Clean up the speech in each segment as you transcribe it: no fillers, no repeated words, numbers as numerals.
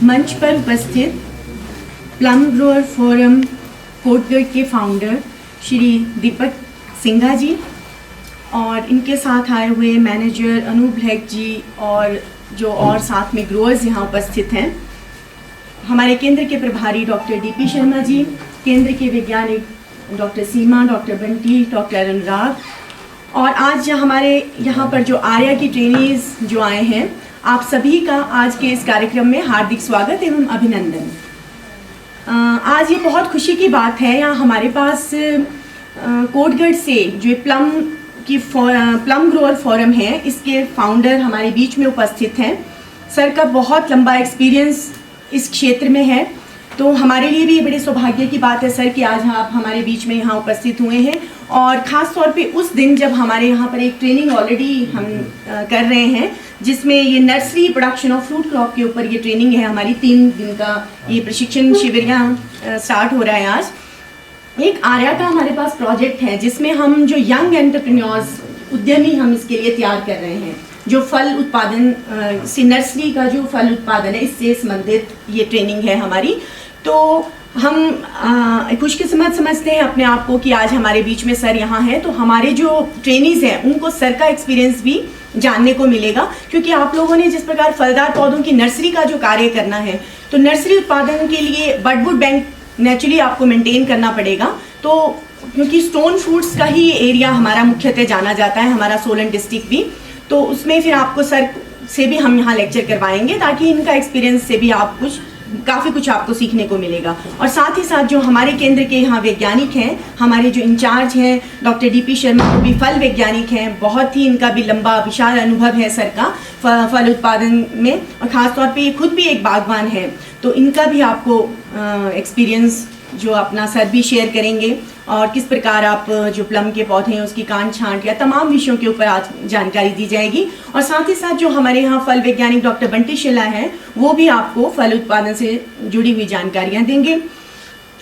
मंच पर उपस्थित प्लम ग्रोअर फोरम कोटगढ़ के फाउंडर श्री दीपक सिंघा जी और इनके साथ आए हुए मैनेजर अनूप ब्लैक जी और जो और साथ में ग्रोअर्स यहाँ उपस्थित हैं, हमारे केंद्र के प्रभारी डॉक्टर डीपी शर्मा जी, केंद्र के वैज्ञानिक डॉक्टर सीमा, डॉक्टर बंटी, डॉक्टर अनुराग और आज हमारे यहाँ पर जो आर्या की ट्रेनीज जो आए हैं, आप सभी का आज के इस कार्यक्रम में हार्दिक स्वागत एवं अभिनंदन। आज ये बहुत खुशी की बात है, यहाँ हमारे पास कोटगढ़ से जो प्लम ग्रोअर फोरम है, इसके फाउंडर हमारे बीच में उपस्थित हैं। सर का बहुत लंबा एक्सपीरियंस इस क्षेत्र में है, तो हमारे लिए भी ये बड़े सौभाग्य की बात है सर कि आज आप हमारे बीच में यहाँ उपस्थित हुए हैं और ख़ास तौर पे उस दिन जब हमारे यहाँ पर एक ट्रेनिंग ऑलरेडी हम कर रहे हैं, जिसमें ये nursery production of fruit crop के ऊपर ये ट्रेनिंग है हमारी 3 दिन का ये प्रशिक्षण शिविर यहाँ स्टार्ट हो रहा है। आज एक आर्या का हमारे पास प्रोजेक्ट है जिसमें हम जो यंग एंटरप्रेन्योर्स उद्यमी हम इसके लिए तैयार कर रहे हैं, जो फल उत्पादन से नर्सरी का जो फल उत्पादन है इससे संबंधित ये ट्रेनिंग है हमारी। तो हम खुशकिस्मत समझते हैं अपने आप को कि आज हमारे बीच में सर यहाँ हैं, तो हमारे जो ट्रेनीज हैं उनको सर का एक्सपीरियंस भी जानने को मिलेगा, क्योंकि आप लोगों ने जिस प्रकार फलदार पौधों की नर्सरी का जो कार्य करना है, तो नर्सरी उत्पादन के लिए बडवुड बैंक नेचुरली आपको मेंटेन करना पड़ेगा। तो क्योंकि स्टोन फ्रूट्स का ही एरिया हमारा मुख्यतः जाना जाता है, हमारा सोलन डिस्ट्रिक्ट भी, तो उसमें फिर आपको सर से भी हम यहाँ लेक्चर करवाएंगे ताकि इनका एक्सपीरियंस से भी आप काफ़ी कुछ आपको सीखने को मिलेगा। और साथ ही साथ जो हमारे केंद्र के यहाँ वैज्ञानिक हैं, हमारे जो इंचार्ज हैं डॉक्टर डीपी शर्मा, वो भी फल वैज्ञानिक हैं, बहुत ही इनका भी लंबा विशाल अनुभव है सर का फल उत्पादन में, और ख़ास तौर पे ये खुद भी एक बागवान है, तो इनका भी आपको एक्सपीरियंस जो अपना सर भी शेयर करेंगे और किस प्रकार आप जो प्लम के पौधे हैं उसकी कांट छांट या तमाम विषयों के ऊपर आज जानकारी दी जाएगी। और साथ ही साथ जो हमारे यहाँ फल वैज्ञानिक डॉक्टर बंटी शिला हैं, वो भी आपको फल उत्पादन से जुड़ी हुई जानकारियाँ देंगे।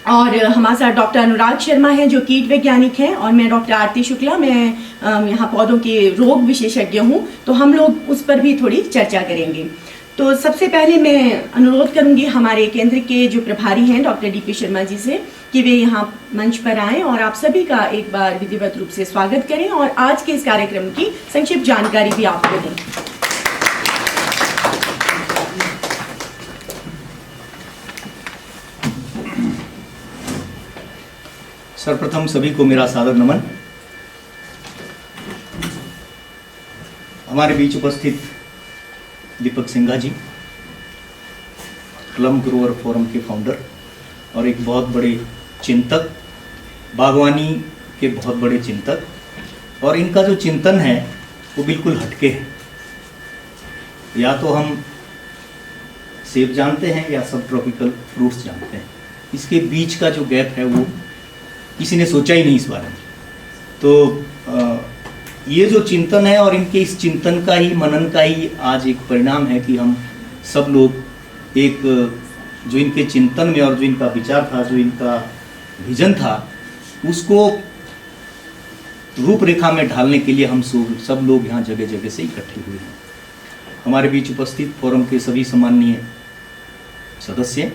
और हमारे साथ डॉक्टर अनुराग शर्मा हैं जो कीट वैज्ञानिक हैं, और मैं डॉक्टर आरती शुक्ला, मैं यहाँ पौधों के रोग विशेषज्ञ हूँ, तो हम लोग उस पर भी थोड़ी चर्चा करेंगे। तो सबसे पहले मैं अनुरोध करूंगी हमारे केंद्र के जो प्रभारी हैं डॉक्टर डीपी शर्मा जी से कि वे यहाँ मंच पर आएँ और आप सभी का एक बार विधिवत रूप से स्वागत करें और आज के इस कार्यक्रम की संक्षिप्त जानकारी भी आपको दें। सर्वप्रथम सभी को मेरा सादर नमन। हमारे बीच उपस्थित दीपक सिंघा जी, प्लम ग्रोअर फोरम के फाउंडर और एक बहुत बड़े चिंतक, बागवानी के बहुत बड़े चिंतक, और इनका जो चिंतन है वो बिल्कुल हटके है। या तो हम सेब जानते हैं या सब ट्रॉपिकल फ्रूट्स जानते हैं, इसके बीच का जो गैप है वो किसी ने सोचा ही नहीं इस बारे में। तो ये जो चिंतन है और इनके इस चिंतन का ही, मनन का ही आज एक परिणाम है कि हम सब लोग एक जो इनके चिंतन में और जो इनका विचार था, जो इनका विजन था, उसको रूपरेखा में ढालने के लिए हम सब लोग यहाँ जगह जगह से इकट्ठे हुए हैं। हमारे बीच उपस्थित फोरम के सभी सम्माननीय सदस्य,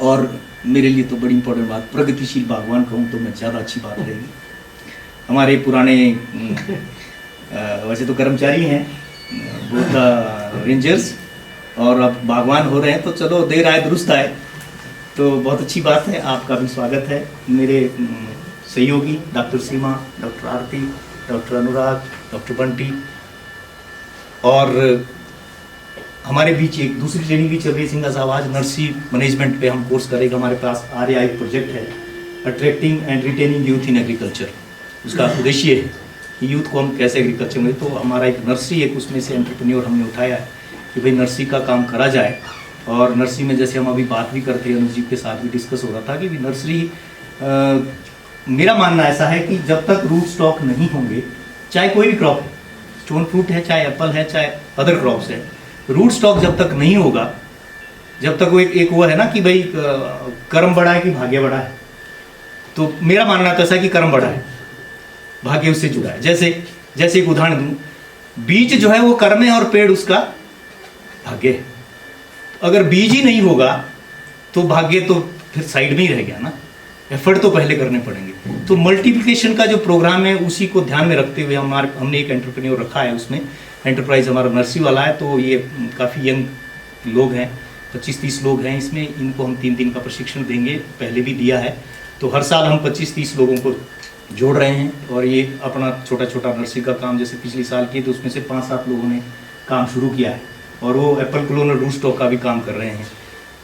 और मेरे लिए तो बड़ी इंपॉर्टेंट बात, प्रगतिशील बागवान कहूँ तो मैं ज़्यादा अच्छी बात रहेगी। हमारे पुराने वैसे तो कर्मचारी हैं, बहुत रेंजर्स, और अब बागवान हो रहे हैं, तो चलो देर आए दुरुस्त आए, तो बहुत अच्छी बात है। आपका भी स्वागत है। मेरे सहयोगी डॉक्टर सीमा, डॉक्टर आरती, डॉक्टर अनुराग, डॉक्टर बंटी, और हमारे बीच एक दूसरी ट्रेनिंग भी चल रही है। सिंघा साहब आज नर्सरी मैनेजमेंट पे हम कोर्स करेंगे। हमारे पास आर्या एक प्रोजेक्ट है, attracting and retaining youth in agriculture. उसका उद्देश्य है कि यूथ को हम कैसे एग्रीकल्चर में, तो हमारा एक नर्सरी है, उसमें से एंटरप्रेन्योर हमने उठाया है कि भाई नर्सरी का काम करा जाए। और नर्सरी में जैसे हम अभी बात भी करते हैं, अनुज जी के साथ भी डिस्कस हो रहा था कि नर्सरी, मेरा मानना ऐसा है कि जब तक रूट स्टॉक नहीं होंगे, चाहे कोई भी क्रॉप है, स्टोन फ्रूट है, चाहे एप्पल है, चाहे अदर क्रॉप्स है, रूट स्टॉक जब तक नहीं होगा, जब तक वो एक वो है ना कि भाई कर्म बड़ा है कि भाग्य बड़ा है, तो मेरा मानना तो ऐसा है कि कर्म बड़ा है, भाग्य उससे जुड़ा है। जैसे एक उदाहरण दूं, बीज जो है वो कर्म है और पेड़ उसका भाग्य है। अगर बीज ही नहीं होगा तो भाग्य तो फिर साइड में ही रह गया ना, एफर्ट तो पहले करने पड़ेंगे। तो मल्टीप्लिकेशन का जो प्रोग्राम है उसी को ध्यान में रखते हुए हमने एक एंटरप्रेन्योर रखा है, उसमें एंटरप्राइज हमारा नर्सरी वाला है। तो ये काफ़ी यंग लोग हैं, 25-30 लोग हैं इसमें। इनको हम 3 दिन का प्रशिक्षण देंगे, पहले भी दिया है। तो हर साल हम 25-30 लोगों को जोड़ रहे हैं और ये अपना छोटा छोटा नर्सरी का काम जैसे पिछले साल किए तो उसमें से 5-7 लोगों ने काम शुरू किया है और वो एप्पल क्लोनर रूट स्टॉक का भी काम कर रहे हैं।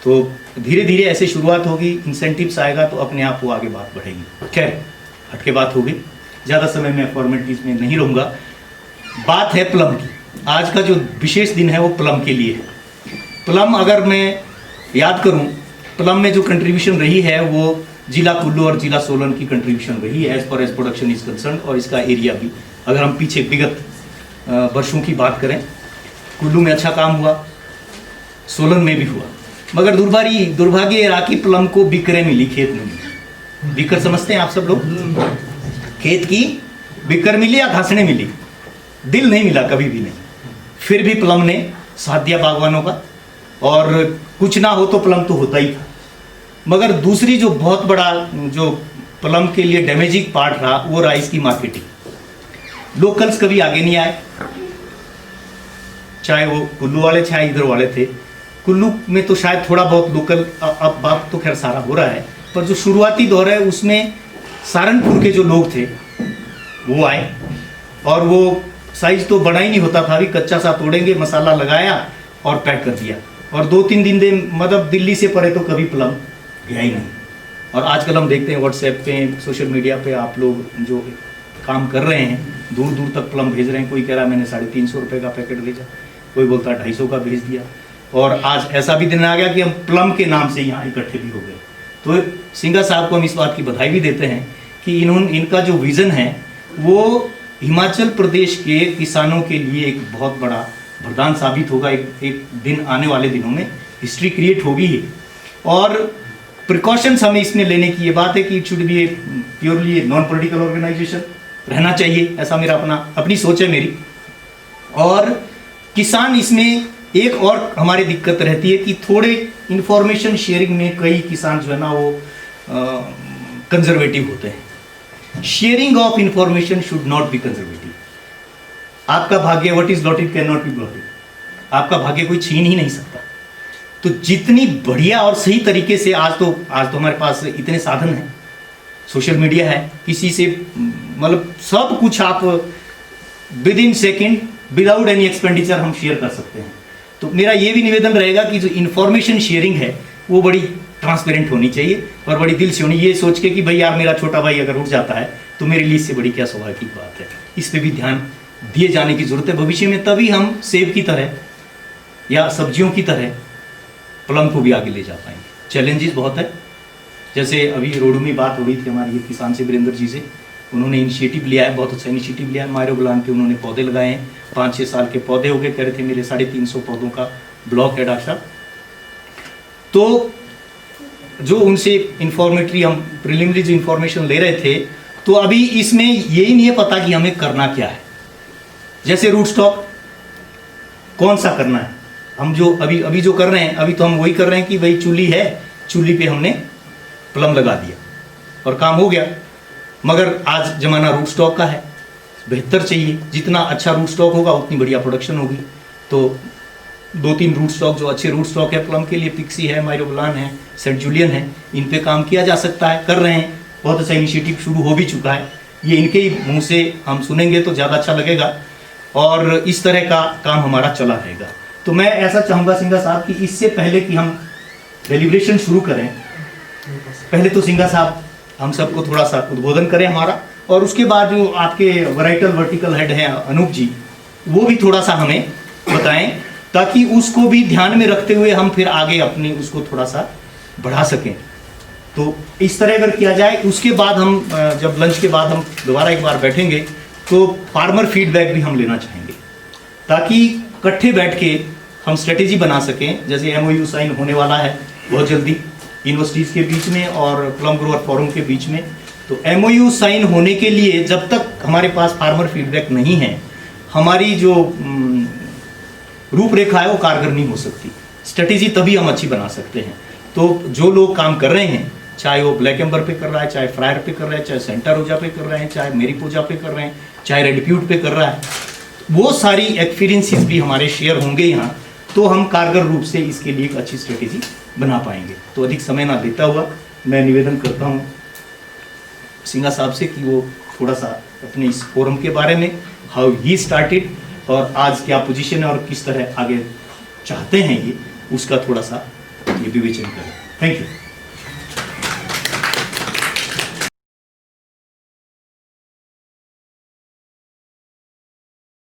तो धीरे धीरे ऐसे शुरुआत होगी, इंसेंटिव्स आएगा तो अपने आप वो आगे बात बढ़ेगी। खैर हटके बात होगी, ज़्यादा समय मैं फॉर्मेलिटीज में नहीं रहूँगा। बात है प्लम की। आज का जो विशेष दिन है वो प्लम के लिए है। प्लम अगर मैं याद करूँ, प्लम में जो कंट्रीब्यूशन रही है वो जिला कुल्लू और जिला सोलन की कंट्रीब्यूशन रही है as per as production is concern, और इसका एरिया भी। अगर हम पीछे विगत वर्षों की बात करें, कुल्लू में अच्छा काम हुआ, सोलन में भी हुआ, मगर दुर्भाग्य रहा कि प्लम को बिक्रे मिली, खेत में मिली। बिक्र समझते हैं आप सब लोग? खेत की बिक्र मिली या घासने मिली, दिल नहीं मिला कभी भी नहीं। फिर भी प्लम ने साथ दिया बागवानों का, और कुछ ना हो तो प्लम तो होता ही था। मगर दूसरी जो बहुत बड़ा जो प्लम के लिए डैमेजिंग पार्ट रहा वो रहा इसकी मार्केटिंग। लोकल्स कभी आगे नहीं आए, चाहे वो कुल्लू वाले चाहे इधर वाले थे। कुल्लू में तो शायद थोड़ा बहुत लोकल, अब बात तो खैर सारा हो रहा है, पर जो शुरुआती दौर है उसमें सहारनपुर के जो लोग थे वो आए, और वो साइज तो बड़ा ही नहीं होता था, अभी कच्चा सा तोड़ेंगे, मसाला लगाया और पैक कर दिया, और 2-3 दिन दे मतलब दिल्ली से परे तो कभी प्लम गया ही नहीं। और आजकल हम देखते हैं व्हाट्सएप पे, सोशल मीडिया पे आप लोग जो काम कर रहे हैं, दूर दूर तक प्लम भेज रहे हैं। कोई कह रहा है मैंने 350 रुपये का पैकेट भेजा, कोई बोलता है 250 का भेज दिया, और आज ऐसा भी दिन आ गया कि हम प्लम के नाम से यहाँ इकट्ठे भी हो गए। तो सिंघा साहब को हम इस बात की बधाई भी देते हैं कि इनका जो विज़न है वो हिमाचल प्रदेश के किसानों के लिए एक बहुत बड़ा वरदान साबित होगा। एक दिन आने वाले दिनों में हिस्ट्री क्रिएट होगी ही। और प्रिकॉशंस हमें इसमें लेने की ये बात है कि it should be purely non political organisation रहना चाहिए, ऐसा मेरा अपनी सोच है मेरी। और किसान इसमें एक और हमारी दिक्कत रहती है कि थोड़े इंफॉर्मेशन शेयरिंग में कई किसान जो है ना वो कंजर्वेटिव होते हैं। Sharing of information should not be conservative. आपका भाग्य what is allotted can not be blotted, आपका भाग्य कोई छीन ही नहीं सकता। तो जितनी बढ़िया और सही तरीके से आज तो हमारे पास इतने साधन हैं, सोशल मीडिया है, किसी से मतलब सब कुछ आप with in second without any expenditure हम शेयर कर सकते हैं। तो मेरा ये भी निवेदन रहेगा कि जो इन्फॉर्मेशन शेयरिंग है वो बड़ी ट्रांसपेरेंट होनी चाहिए और बड़ी दिल से होनी, ये सोच के कि भाई यार मेरा छोटा भाई अगर उठ जाता है तो मेरे लिए इससे बड़ी क्या स्वाभाविक बात है। इस पर भी ध्यान दिए जाने की जरूरत है भविष्य में, तभी हम सेब की तरह या सब्जियों की तरह प्लम को भी आगे ले जा पाएंगे। चैलेंजेस बहुत है, जैसे अभी रोडू में बात हो रही थी हमारी किसान से वीरेंद्र जी से, उन्होंने इनिशिएटिव लिया है, बहुत अच्छा इनिशिएटिव लिया है। मायरो बुलान के उन्होंने पौधे लगाए हैं, 5-6 साल के पौधे हो गए, कह रहे थे मेरे 350 पौधों का ब्लॉक है डॉक्टर साहब। तो जो उनसे इंफॉर्मेटरी हम प्रिलिमिनरी जो इंफॉर्मेशन ले रहे थे, तो अभी इसमें यही नहीं है पता कि हमें करना क्या है। जैसे रूट स्टॉक कौन सा करना है, हम जो अभी जो कर रहे हैं, अभी तो हम वही कर रहे हैं कि भाई चूल्ही है, चूल्ही पे हमने प्लम लगा दिया और काम हो गया। मगर आज जमाना रूट स्टॉक का है, बेहतर चाहिए, जितना अच्छा रूट स्टॉक होगा उतनी बढ़िया प्रोडक्शन होगी। तो 2-3 रूट स्टॉक जो अच्छे रूट स्टॉक है प्लम के लिए, पिक्सी है, मायरोबलान है, सेंट जूलियन है, इन पे काम किया जा सकता है, कर रहे हैं। बहुत अच्छा इनिशिएटिव शुरू हो भी चुका है, ये इनके ही मुंह से हम सुनेंगे तो ज़्यादा अच्छा लगेगा, और इस तरह का काम हमारा चला रहेगा। तो मैं ऐसा चाहूँगा सिंघा साहब कि इससे पहले कि हम डेलिब्रेशन शुरू करें, पहले तो सिंघा साहब हम सबको थोड़ा सा उद्बोधन करें हमारा, और उसके बाद जो आपके वैराइटल वर्टिकल हेड हैं अनूप जी, वो भी थोड़ा सा हमें बताएं, ताकि उसको भी ध्यान में रखते हुए हम फिर आगे अपनी उसको थोड़ा सा बढ़ा सकें। तो इस तरह अगर किया जाए, उसके बाद हम जब लंच के बाद हम दोबारा एक बार बैठेंगे तो फार्मर फीडबैक भी हम लेना चाहेंगे, ताकि इकट्ठे बैठ के हम स्ट्रेटेजी बना सकें। जैसे MOU साइन होने वाला है बहुत जल्दी यूनिवर्सिटीज़ के बीच में और प्लम ग्रोअर फोरम के बीच में, तो MOU साइन होने के लिए जब तक हमारे पास फार्मर फीडबैक नहीं है, हमारी जो रूपरेखा है वो कारगर नहीं हो सकती। स्ट्रेटेजी तभी हम अच्छी बना सकते हैं। तो जो लोग काम कर रहे हैं, चाहे वो ब्लैक एम्बर पे कर रहा है, चाहे फ्रायर पे कर रहा है, चाहे सेंटा रोजा पे कर रहे हैं, चाहे मेरी पूजा पे कर रहे हैं, चाहे रेडिप्यूट पे कर रहा है, वो सारी एक्सपीरियंसेस भी हमारे शेयर होंगे यहाँ, तो हम कारगर रूप से इसके लिए एक अच्छी स्ट्रेटेजी बना पाएंगे। तो अधिक समय ना देता हुआ मैं निवेदन करता हूँ सिंघा साहब से कि वो थोड़ा सा अपने इस फोरम के बारे में, हाउ ही स्टार्टेड और आज क्या पोजीशन है और किस तरह आगे चाहते हैं ये, उसका थोड़ा सा ये विवेचन करें। Thank you.